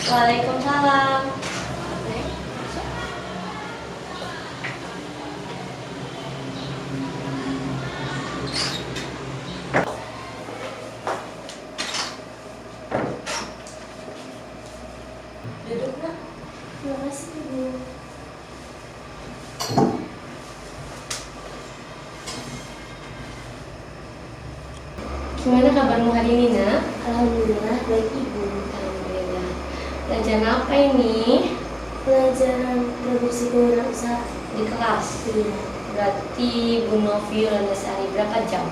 Waalaikumsalam. Duduk nak. Terima kasih Ibu. Gimana kabarmu hari ini nak? Alhamdulillah baik Ibu. Alhamdulillah. Belajar apa ini? Pelajaran produksi kewirausahaan Di kelas. iya. Berarti Bu Novi Landasari berapa jam?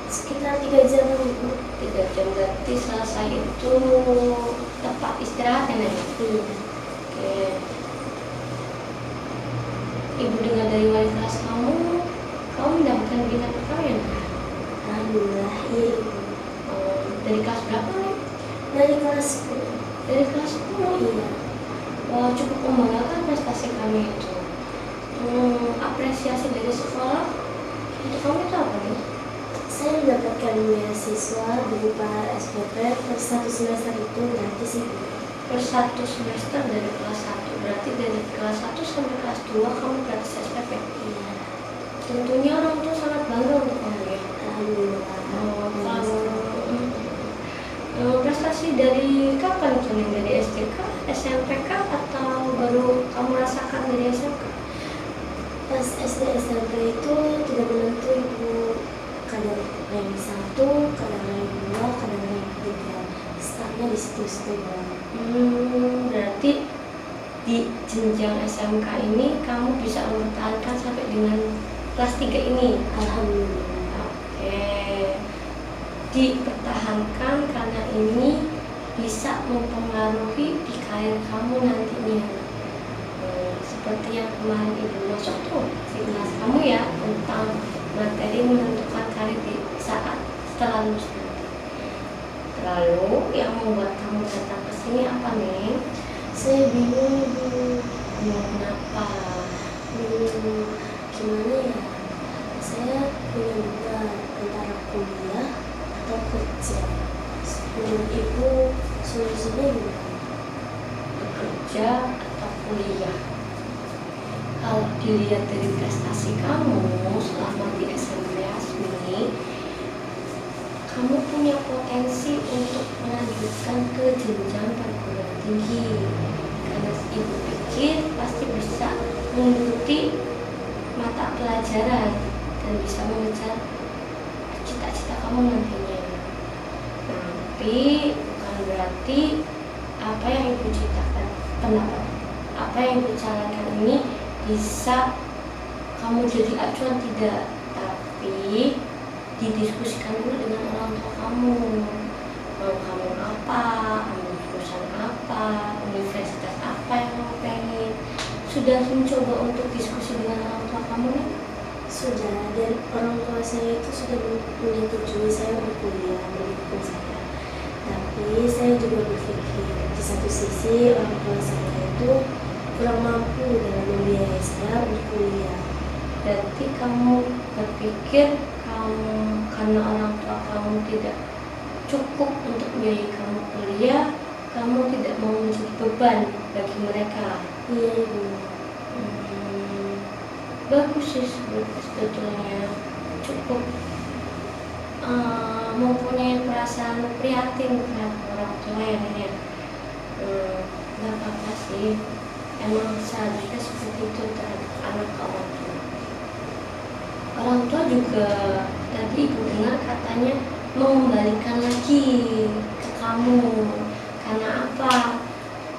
Sekitar 3 jam Ibu. 3 jam. Berarti selesai itu tepat istirahat ya nak? Iya. Oke. Ibu dengar dari wali kelas kamu mendapatkan bintang perkawin. Alhamdulillah iya Ibu. Dari kelas berapa nih? Dari kelas 10. Dari kelas 10. Iya. Wah, cukup membanggakan prestasi kami itu. Apresiasi dari sekolah untuk kamu itu apa nih? Saya mendapatkan beasiswa berupa SPP per 1 semester itu gratis Ibu. Per 1 semester dari kelas 1. Berarti dari kelas 1 sampai kelas 2 kamu gratis SPP. Iya. Tentunya orang tua sangat bangga untuk kamu ya. Alhamdulillah. Prestasi dari kapan itu nih? Dari SD kah, SMP kah, atau baru kamu rasakan dari SMK? Pas SD SMP itu tidak menentu Ibu. Kadang rank 1, kadang rank 2, kadang rank 3. Startnya di situ-situ doang. Berarti di jenjang SMK ini kamu bisa mempertahankan sampai dengan kelas 3 ini. Alhamdulillah. Oke. Dipertahankan karena ini bisa mempengaruhi di karir kamu nantinya. Seperti yang kemarin Ibu masuk tuh kelas kamu ya, tentang materi menentukan karir di saat setelah lulus nanti. Lalu yang membuat kamu datang ke sini apa nih? Saya bingung Ibu. Kenapa? Gimana ya? Saya punya beban antara kuliah atau kerja. Menurut Ibu solusinya gimana? Bekerja atau kuliah? Kalau dilihat dari prestasi kamu selama di SMP Asmi, kamu punya potensi untuk melanjutkan ke jenjang perguruan tinggi. Karena Ibu pikir pasti bisa mengikuti mata pelajaran dan bisa mengejar cita-cita kamu nantinya. Tapi bukan berarti apa yang Ibu citakan, apa yang Ibu calonkan ini bisa kamu jadi acuan, tidak. Tapi didiskusikan dulu dengan orang tua kamu. Mau kamu apa, ambil jurusan apa, universitas apa yang kamu pengen. Sudah mencoba untuk diskusi dengan orang tua kamu nih? Sudah, dan orang tua saya itu sudah menyetujui saya untuk kuliah, mendukung saya. Tapi saya juga berpikir di satu sisi orang tua saya itu kurang mampu dalam membiayai saya untuk kuliah. Berarti kamu berpikir karena orang tua kamu tidak cukup untuk membiayai kamu kuliah, kamu tidak mau menjadi beban bagi mereka. Iya Ibu. Bagus sih sebetulnya, cukup mempunyai perasaan prihatin terhadap orang tua ya. Gak apa-apa sih, emang seharusnya seperti itu terhadap anak orang tua. Orang tua juga tadi Ibu dengar katanya mengembalikan lagi ke kamu. Karena apa?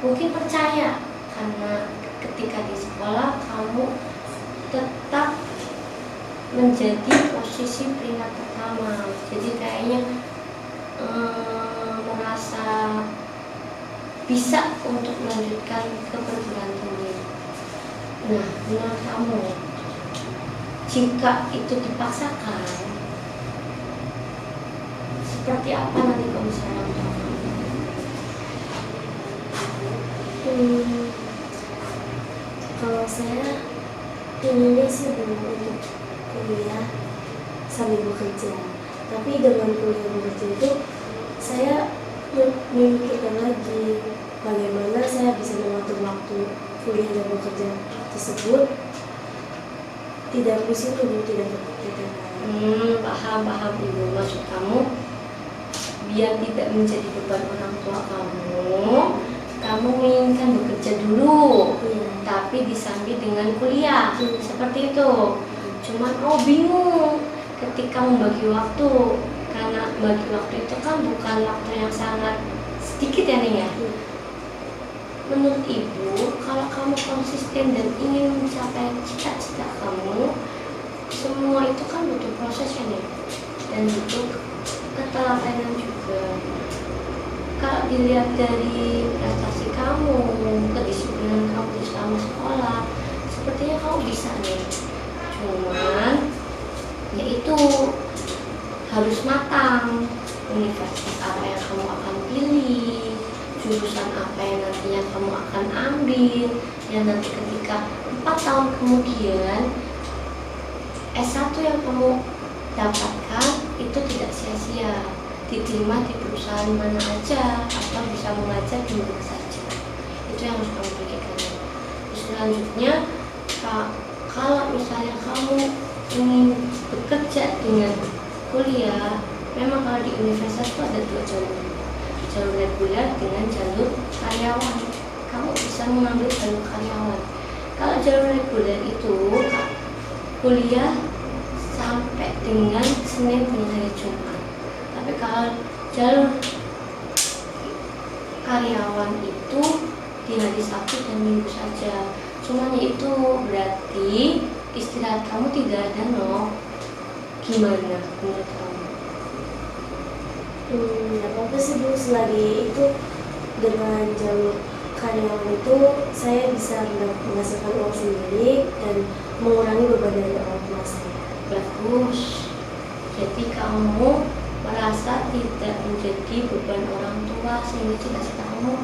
Mungkin percaya karena ketika di sekolah kamu tetap menjadi posisi peringkat pertama. Jadi kayaknya merasa bisa untuk melanjutkan ke perguruan tinggi. Nah, menurut kamu, jika itu dipaksakan, seperti apa nanti kamu sekarang? Kalau saya inginnya sih belum untuk kuliah sambil bekerja. Tapi dengan kuliah bekerja itu saya memikirkan lagi bagaimana saya bisa mengatur waktu kuliah dan bekerja tersebut tidak pusing ibu, tidak tertekan. Paham ibu, maksud kamu biar tidak menjadi beban orang tua kamu inginkan bekerja dulu, Iya. tapi disambi dengan kuliah, Iya. seperti itu. Cuman bingung ketika membagi waktu, karena bagi waktu itu kan bukan waktu yang sangat sedikit ya Ning ya. Iya. Menurut ibu, kalau kamu konsisten dan ingin mencapai cita-cita kamu, semua itu kan butuh proses ya Ning, dan butuh ketelatenan juga. Kalau dilihat dari prestasi kamu, kedisiplinan kamu selama sekolah, sepertinya kamu bisa nih. Cuman, yaitu harus matang. Universitas apa yang kamu akan pilih, jurusan apa yang nantinya kamu akan ambil, dan nanti ketika 4 tahun kemudian S1 yang kamu dapatkan itu tidak sia-sia, diterima di perusahaan mana aja atau bisa mengajar di mana saja. Itu yang harus kamu pikirkan. Terus selanjutnya, kalau misalnya kamu ingin bekerja dengan kuliah, memang kalau di universitas itu ada 2 jalur reguler dengan jalur karyawan. Kamu bisa mengambil jalur karyawan. Kalau jalur reguler itu kuliah sampai dengan Senin dan hari Jumat. Tapi kalau jalur karyawan itu di hari Sabtu dan Minggu saja. Cuman itu berarti istirahat kamu tidak ada Gimana menurut kamu? Gak apa-apa sih Bu, selagi itu dengan jalur karyawan itu saya bisa menghasilkan uang sendiri dan mengurangi beban dari orang tua saya. Bagus. Jadi kamu merasa tidak menjadi beban orang tua sehingga cita-cita kamu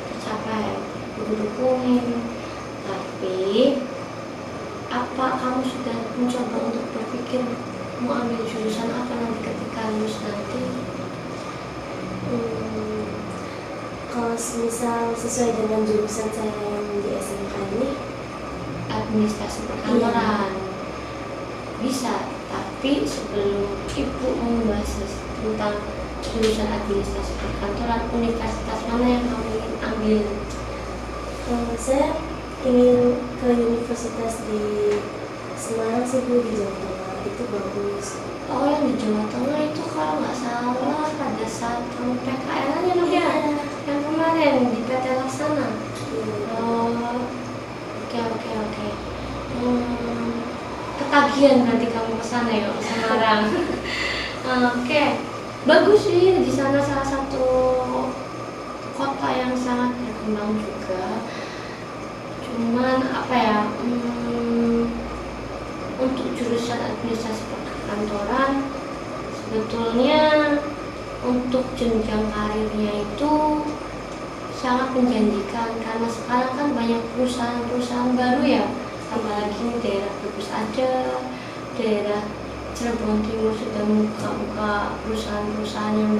tercapai, dukungin. Tapi apa kamu sudah mencoba untuk berpikir mau ambil jurusan apa nanti ketika lulus nanti? Kalau misal sesuai dengan jurusan saya yang di SMK ini, Administrasi perkantoran. Bisa, tapi sebelum ibu membahas tentang jurusan administrasi perkantoran, universitas mana yang kamu ingin ambil? Saya ingin ke universitas di Semarang sih Bu, di Jawa Tengah, itu bagus. Oh, yang di Jawa Tengah itu kalau nggak salah pada saat kamu PKL aja ya, yang kemarin di PT Laksana. Oh, oke. Ketagihan nanti kamu ke sana ya, ke Semarang. Oke. Bagus sih, di sana salah satu kota yang sangat berkembang juga. Cuman apa ya, untuk jurusan administrasi perkantoran sebetulnya untuk jenjang karirnya itu sangat menjanjikan, karena sekarang kan banyak perusahaan-perusahaan baru ya, apalagi di daerah Brebes ada, daerah Cirebon Timur sudah buka perusahaan-perusahaan yang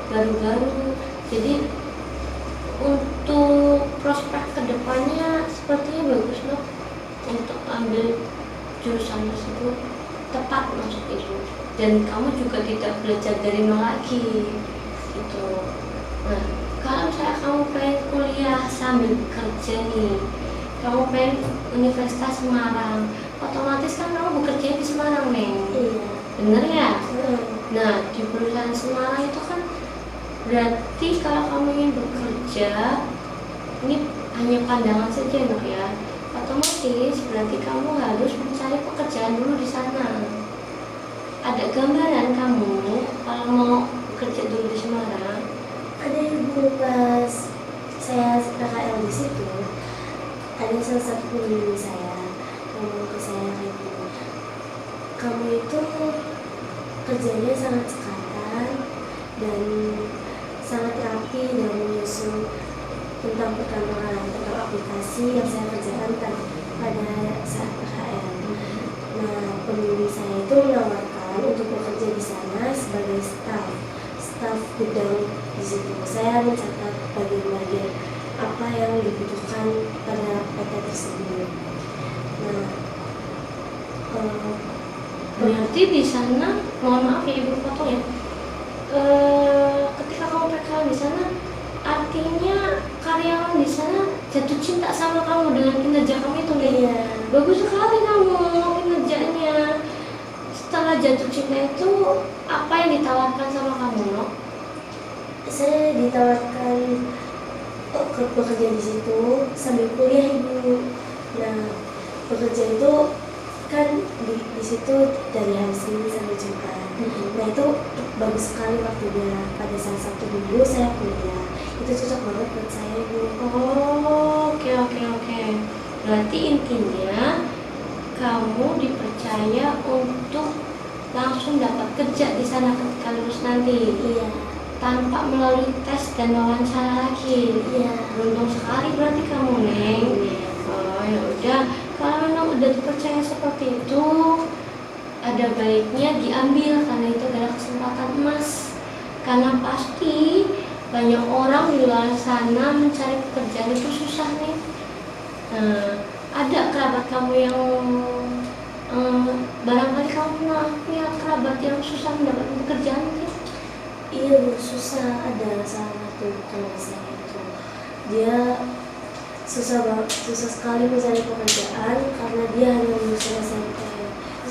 baru-baru. Jadi untuk prospek kedepannya sepertinya bagus loh untuk ambil jurusan tersebut, tepat masuk itu, dan kamu juga tidak belajar dari nol lagi gitu. Nah, kalau misalnya kamu pengen kuliah sambil kerja nih, kamu pengen Universitas Semarang, otomatis kan kamu bekerja di Semarang Neng. Iya. Bener ya? Nah, di perusahaan Semarang itu kan berarti kalau kamu ingin bekerja, ini hanya pandangan saja Nuk ya, otomatis berarti kamu harus mencari pekerjaan dulu di sana. Ada gambaran kamu kalau mau bekerja dulu di Semarang? Ada Ibu, pas saya PKL di situ, ada salah satu pembimbing saya ngomong ke saya kayak gini, kamu itu kerjanya sangat cekatan dan sangat rapi dan menyusun tentang perkantoran, tentang aplikasi yang saya kerjakan pada saat PKL. Nah, pembimbing saya itu menawarkan untuk bekerja di sana sebagai staf gudang di situ. Saya mencatat bagian-bagian apa yang dibutuhkan pada PT tersebut. Nah, berarti di sana, mohon maaf ya ibu potong ya, ketika kamu PKL di sana, artinya karyawan di sana jatuh cinta sama kamu dengan kinerja kamu itu nih. iya, Bagus sekali kamu kinerjanya. Setelah jatuh cinta itu, apa yang ditawarkan sama kamu, no? saya ditawarkan bekerja di situ sambil kuliah ibu. Nah, bekerja itu kan di situ dari hari Senin sampai Jumat. Nah, itu bagus sekali waktunya. Pada saat Sabtu Minggu saya kuliah. Itu cocok banget buat saya ibu. Oh, oke. Berarti intinya kamu dipercaya untuk langsung dapat kerja di sana ketika lulus nanti, Iya, tanpa melalui tes dan wawancara lagi. iya. Beruntung sekali berarti kamu, Neng. Oh, ya udah. Kalau memang udah dipercaya seperti itu, ada baiknya diambil karena itu adalah kesempatan emas. Karena pasti banyak orang di luar sana mencari pekerjaan itu susah nih. Nah, ada kerabat kamu yang barangkali kamu pernah punya kerabat yang susah mendapatkan pekerjaan mungkin? Iya bu, susah. Ada salah satu teman saya itu, dia susah sekali mencari pekerjaan karena dia hanya lulusan SMP.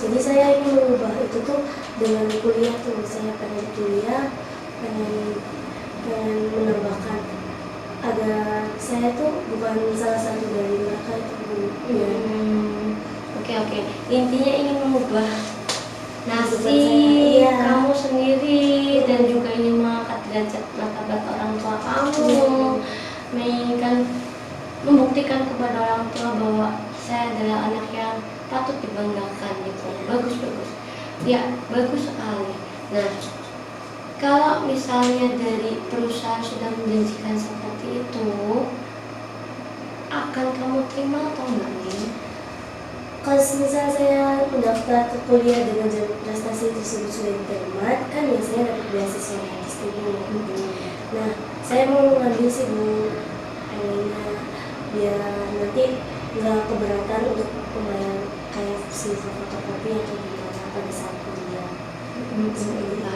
Jadi saya ingin mengubah itu tuh dengan kuliah tuh. Saya pengen kuliah, pengen menambahkan agar saya tuh bukan salah satu dari mereka itu bu. Ya. Oke. Intinya ingin mengubah nasib Iya. kamu sendiri dan juga ingin mengangkat derajat martabat orang tua kamu, menginginkan membuktikan kepada orang tua bahwa saya adalah anak yang patut dibanggakan gitu. Bagus. Ya, bagus sekali. Nah, kalau misalnya dari perusahaan sudah menjanjikan seperti itu, akan kamu terima atau enggak nih? Kalau misalnya saya mendaftar ke kuliah dengan jalur prestasi tersebut sudah diterima, kan biasanya dapat beasiswa gratis ibu. Nah, saya mau ngambil sih bu, pengennya biar nanti nggak keberatan untuk membayar kayak sisa fotokopi atau gimana pada saat kuliah.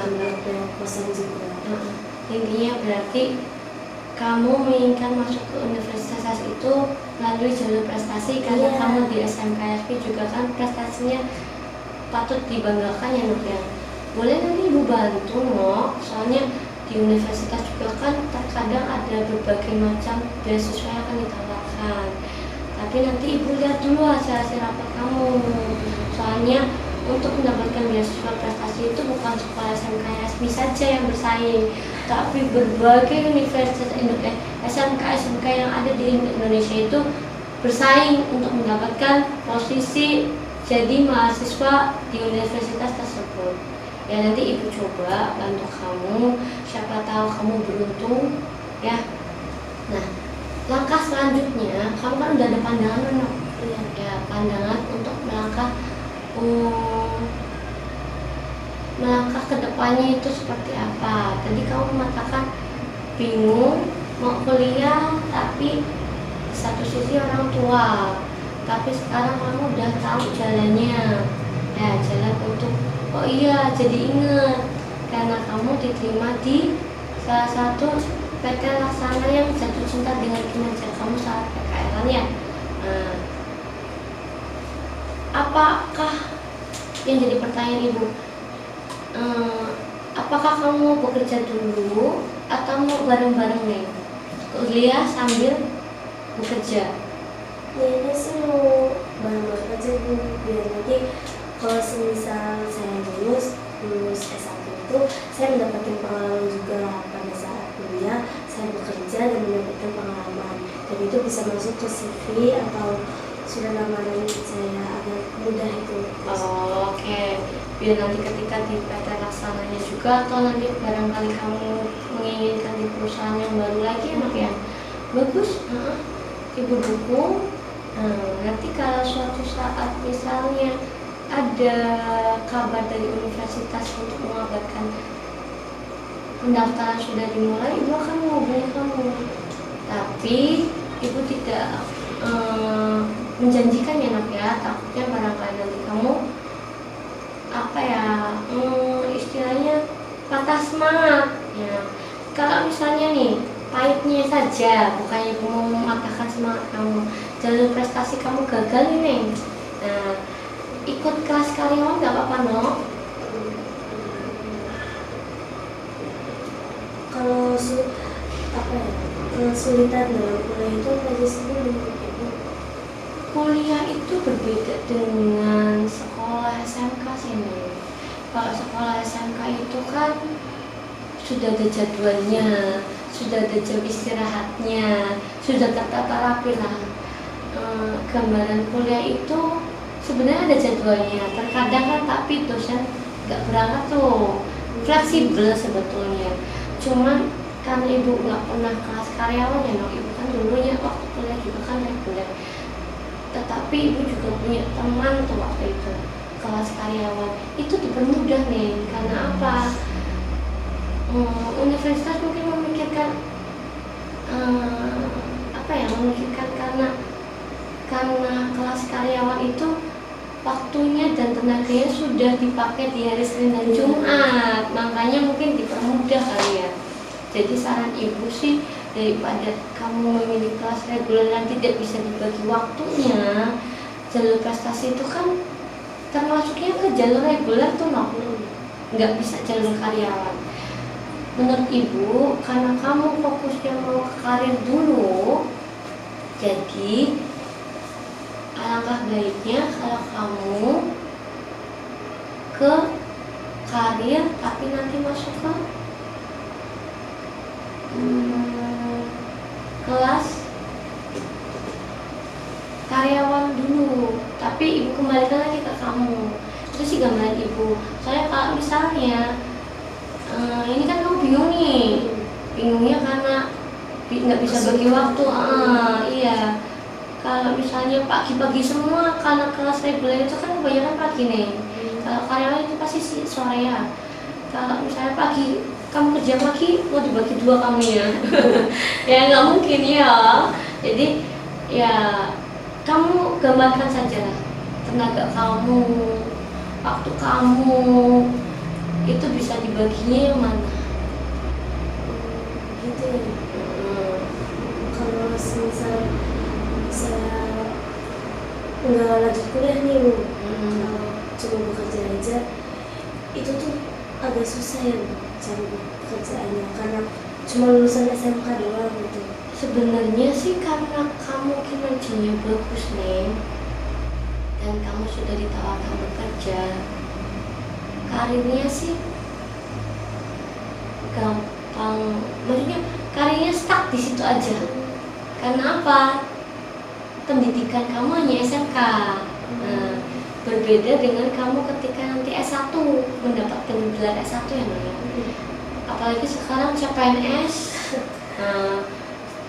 Bayar kosan juga. Intinya berarti kamu menginginkan masuk ke universitas itu melalui jalur prestasi karena Iya. kamu di SMKSP juga kan prestasinya patut dibanggakan ya Nuk ya. Boleh nanti ibu bantu no, soalnya di universitas juga kan terkadang ada berbagai macam beasiswa yang akan ditawarkan. Tapi nanti ibu lihat dulu hasil rapat kamu. Soalnya untuk mendapatkan beasiswa prestasi itu bukan sekolah SMK saja yang bersaing, tapi berbagai universitas SMK yang ada di Indonesia itu bersaing untuk mendapatkan posisi jadi mahasiswa di universitas tersebut. Ya nanti ibu coba bantu kamu, siapa tahu kamu beruntung ya. Nah, langkah selanjutnya kamu kan udah ada pandangan no? Ya, pandangan untuk melangkah ke depannya itu seperti apa. Tadi kamu mengatakan bingung mau kuliah, tapi di satu sisi orang tua, tapi sekarang kamu udah tahu jalannya ya, jalan untuk oh iya jadi inget karena kamu diterima di salah satu PT Laksana yang jatuh cinta dengan kinerja kamu saat PKL ya. Nah, apakah yang jadi pertanyaan ibu, apakah kamu bekerja dulu atau mau bareng-bareng nih kuliah sambil bekerja? Ya ini sih mau bareng-bareng aja bu, biar nanti kalau semisal saya lulus S1 itu saya mendapatkan pengalaman juga pada saat kuliah. Saya bekerja dan mendapatkan pengalaman, dan itu bisa masuk ke CV atau surat lamaran saya agak mudah itu. Oke. Biar nanti ketika di PT Laksananya juga atau nanti barangkali kamu menginginkan di perusahaan yang baru lagi ya. Bagus, ibu dukung. Nanti kalau suatu saat misalnya ada kabar dari universitas untuk mengabarkan pendaftaran sudah dimulai, ibu akan menghubungi kamu. Tapi ibu tidak menjanjikan ya nak ya, takutnya barangkali nanti kamu apa ya, istilahnya patah semangat ya. Kalau misalnya nih pahitnya saja, bukannya ibu mau mematahkan semangat kamu, jalur prestasi kamu gagal nih, nah ikut kelas karyawan nggak apa-apa no. Kalau kesulitan dalam kuliah itu apa aja sih menurut ibu? Kuliah itu berbeda dengan sekolah SMK sih nih. Kalau sekolah SMK itu kan sudah ada jadwalnya, sudah ada jam istirahatnya, sudah tertata rapi lah. Gambaran kuliah itu sebenarnya ada jadwalnya, terkadang kan tapi dosen nggak berangkat tuh, fleksibel sebetulnya. Cuman karena ibu nggak pernah kelas karyawan ya no, ibu kan dulunya waktu kuliah juga kan reguler. Tetapi ibu juga punya teman tuh waktu itu kelas karyawan, itu dipermudah nih. Karena apa? Universitas mungkin memikirkan memikirkan karena kelas karyawan itu waktunya dan tenaganya sudah dipakai di hari Senin dan Jumat, makanya mungkin dipermudah kali ya. Jadi saran ibu sih, daripada kamu memilih kelas reguler yang tidak bisa dibagi waktunya, jalur prestasi itu kan termasuknya ke jalur reguler tuh no, nggak bisa jalur karyawan. Menurut ibu, karena kamu fokusnya mau ke karir dulu, jadi alangkah baiknya kalau kamu ke karir tapi nanti masuk ke kelas karyawan dulu. Tapi ibu kembalikan lagi ke kamu, itu sih gambaran ibu. Soalnya kalau misalnya ini kan kamu bingung nih, bingungnya karena nggak bisa bagi waktu. Iya, kalau misalnya pagi-pagi semua, karena kelas reguler itu kan kebanyakan pagi nih. Kalau karyawan itu pasti sore ya. Kalau misalnya pagi kamu kerja pagi, mau dibagi dua kamu ya. Ya nggak mungkin ya. Jadi ya kamu gambarkan saja lah, tenaga kamu, waktu kamu itu bisa dibaginya yang mana? Gitu ya. Kalau misal saya nggak lanjut kuliah nih Bu, cuma bekerja aja, itu tuh agak susah ya Bu, cari pekerjaannya karena cuma lulusan SMK doang gitu. Sebenarnya sih karena kamu kinerjanya bagus nih, dan kamu sudah ditawarkan bekerja, karirnya sih gampang, maksudnya karirnya stuck di situ aja. Karena apa? Pendidikan kamu hanya SMK. Nah, berbeda dengan kamu ketika nanti S1 mendapatkan gelar S1 ya namanya. Apalagi sekarang CPNS. Nah,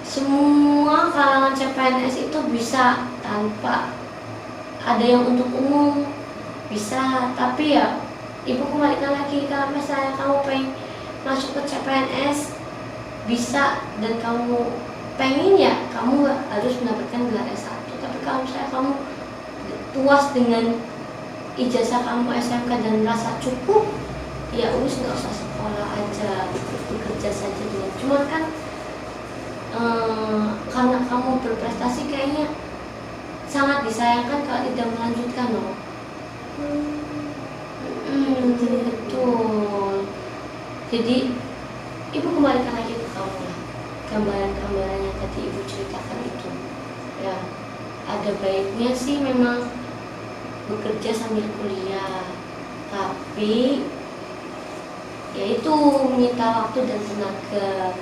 semua kalangan CPNS itu bisa, tanpa ada yang untuk umum bisa. Tapi ya ibu kembalikan lagi, kalau misalnya kamu pengen masuk ke CPNS bisa dan kamu pengen ya, kamu harus mendapatkan gelar S1. Tapi kalau misalnya kamu puas dengan ijazah kamu SMK dan merasa cukup, ya wis nggak usah sekolah aja, bekerja saja dulu. Cuma kan karena kamu berprestasi kayaknya sangat disayangkan kalau tidak melanjutkan loh. Betul. Jadi ibu kembalikan lagi ke kamu lah, gambaran-gambaran yang tadi ibu ceritakan itu. Ya, ada baiknya sih memang bekerja sambil kuliah, tapi yaitu menyita waktu dan tenaga,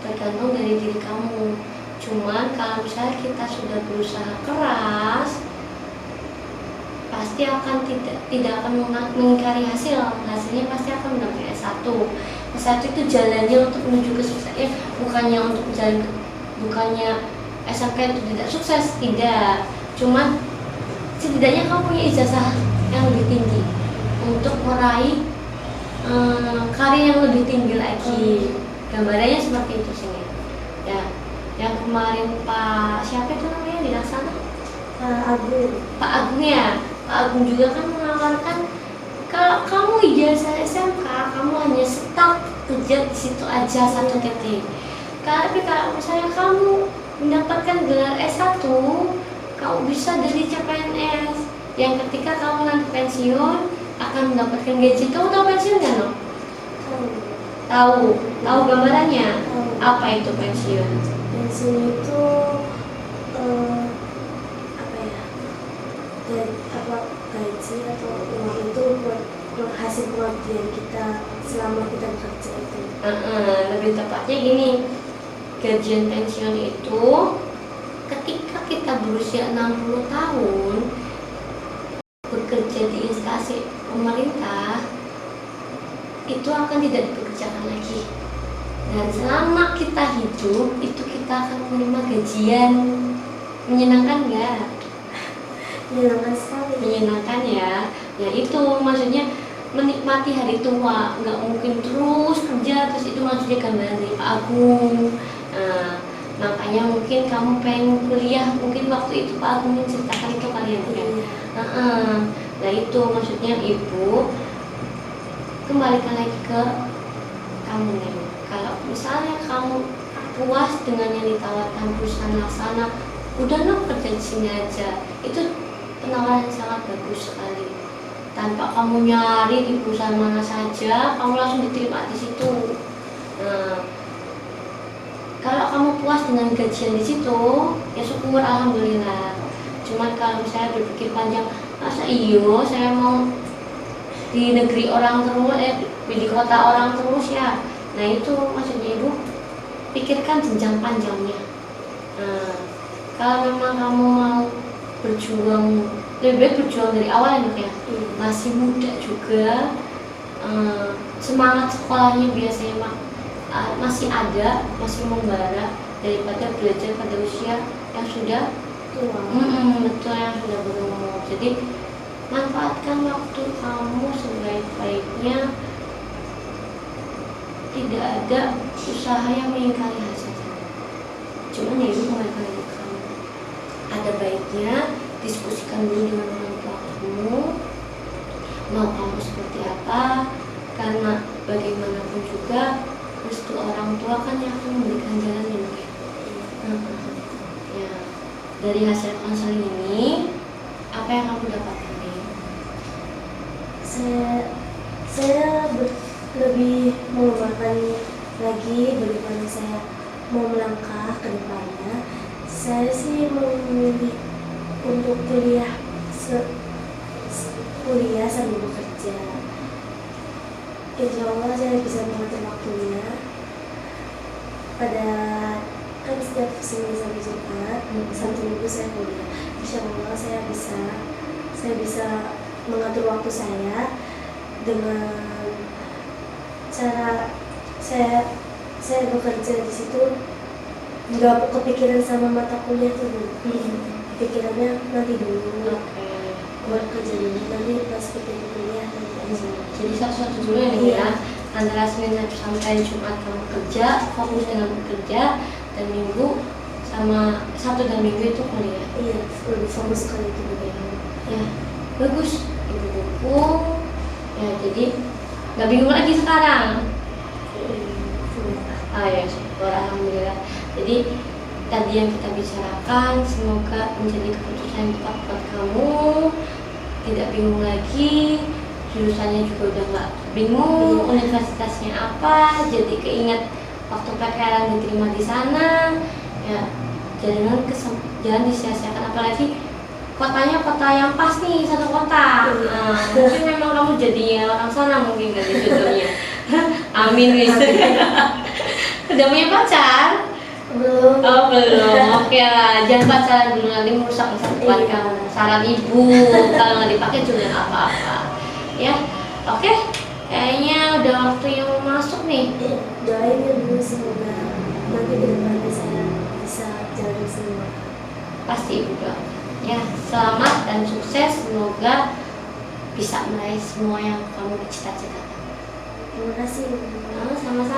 tergantung dari diri kamu. Cuman kalau misalnya kita sudah berusaha keras, pasti akan tidak akan mengingkari hasilnya pasti akan mendapat S1. S1 itu jalannya untuk menuju ke sukses ya, bukannya SMK itu tidak sukses, tidak. Cuman setidaknya kamu punya ijazah yang lebih tinggi untuk meraih karir yang lebih tinggi lagi. Gambarannya seperti itu sih ya. Yang kemarin Pak siapa itu namanya di sana? Agung. Pak Agung ya. Pak Agung juga kan menawarkan kalau kamu ijazah SMK, kamu hanya stuck kerja di situ aja satu titik. Tapi kalau misalnya kamu mendapatkan gelar S1, kamu bisa dari CPNS yang ketika kamu nanti pensiun akan mendapatkan gaji. Kamu tahu pensiun kan? No? Tahu gambarannya? Apa itu pensiun? Pensiun itu apa ya? Gaji atau uang itu buat hasil pengabdian kita selama kita bekerja itu. Lebih tepatnya gini, gajian pensiun itu ketika kita berusia 60 tahun bekerja di instansi pemerintah itu akan tidak dipekerjakan lagi, dan selama kita hidup itu kita akan menerima gajian. Menyenangkan nggak? Menyenangkan sekali. Menyenangkan ya. Ya itu maksudnya menikmati hari tua, nggak mungkin terus kerja terus. Itu maksudnya gambaran dari Pak Agung. Makanya mungkin kamu pengen kuliah, mungkin waktu itu Pak Agung menceritakan itu kalian kan. Nah itu maksudnya ibu kembalikan lagi ke kamu nih. Kalau misalnya kamu puas dengan yang ditawarkan perusahaan laksana, udah kerja di sini aja. Itu penawaran yang sangat bagus sekali. Tanpa kamu nyari di perusahaan mana saja, kamu langsung diterima di situ. Kalau kamu puas dengan gajian di situ, ya syukur alhamdulillah. Cuman kalau misalnya berpikir panjang, masa iyo saya mau di negeri orang terus, di kota orang terus ya. Nah itu maksudnya ibu pikirkan jenjang panjangnya. Kalau memang kamu mau berjuang, lebih baik berjuang dari awal ya. Masih muda juga, semangat sekolahnya biasanya masih ada, masih membara daripada belajar pada usia yang sudah tua. Betul, yang sudah berumur. Jadi manfaatkan waktu kamu sebaik-baiknya. Tidak ada usaha yang mengingkari hasil. Cuman ya ibu kembalikan lagi ke kamu. Ada baiknya diskusikan dulu dengan orang tua kamu, mau kamu seperti apa, karena bagaimanapun juga restu orang tua kan yang akan memberikan jalan yang baik. Ya, dari hasil konseling ini apa yang kamu dapatkan nih? Saya lebih mengembangkan lagi bagaimana saya mau melangkah ke depannya. Saya sih memilih untuk kuliah sambil bekerja. Insya Allah saya bisa mengatur waktunya. Pada kan setiap Senin sampai Jumat, Sabtu Minggu saya kuliah. Insya Allah saya bisa mengatur waktu saya dengan cara saya bekerja di situ. Nggak kepikiran sama mata kuliah tuh dulu. Pikirannya nanti dulu. Buat kerja dulu, nanti pas kita kuliah nanti aja. Jadi satu-satu dulu ya. Antara Senin sampai Jumat kamu kerja, fokus dengan bekerja, dan Minggu sama Sabtu dan Minggu itu kuliah. Iya, lebih fokus ke itu dulu. Ya, bagus. Ibu dukung. Ya, jadi nggak bingung lagi sekarang. Ya, syukur alhamdulillah. Jadi tadi yang kita bicarakan semoga menjadi keputusan yang tepat buat kamu. Tidak bingung lagi, jurusannya juga udah nggak bingung, universitasnya apa, jadi keinget waktu PKL diterima di sana. Ya, jangan disia-siakan, apalagi kotanya kota yang pas nih, satu kota. Mungkin memang kamu jadi orang sana mungkin kan jodohnya. Amin wis. Udah punya pacar? Belum. Oh belum. Oke lah, jangan pacaran dulu, nanti merusak masa depan kamu. Saran ibu, kalau nggak dipakai juga nggak apa-apa. Ya, oke. Kayaknya udah waktu yang mau masuk nih. Doain ya Bu, semoga nanti ke depannya saya bisa jalan semua. Pasti ibu doakan. Ya, selamat dan sukses. Semoga bisa meraih semua yang kamu cita-citakan. Terima kasih. Sama-sama.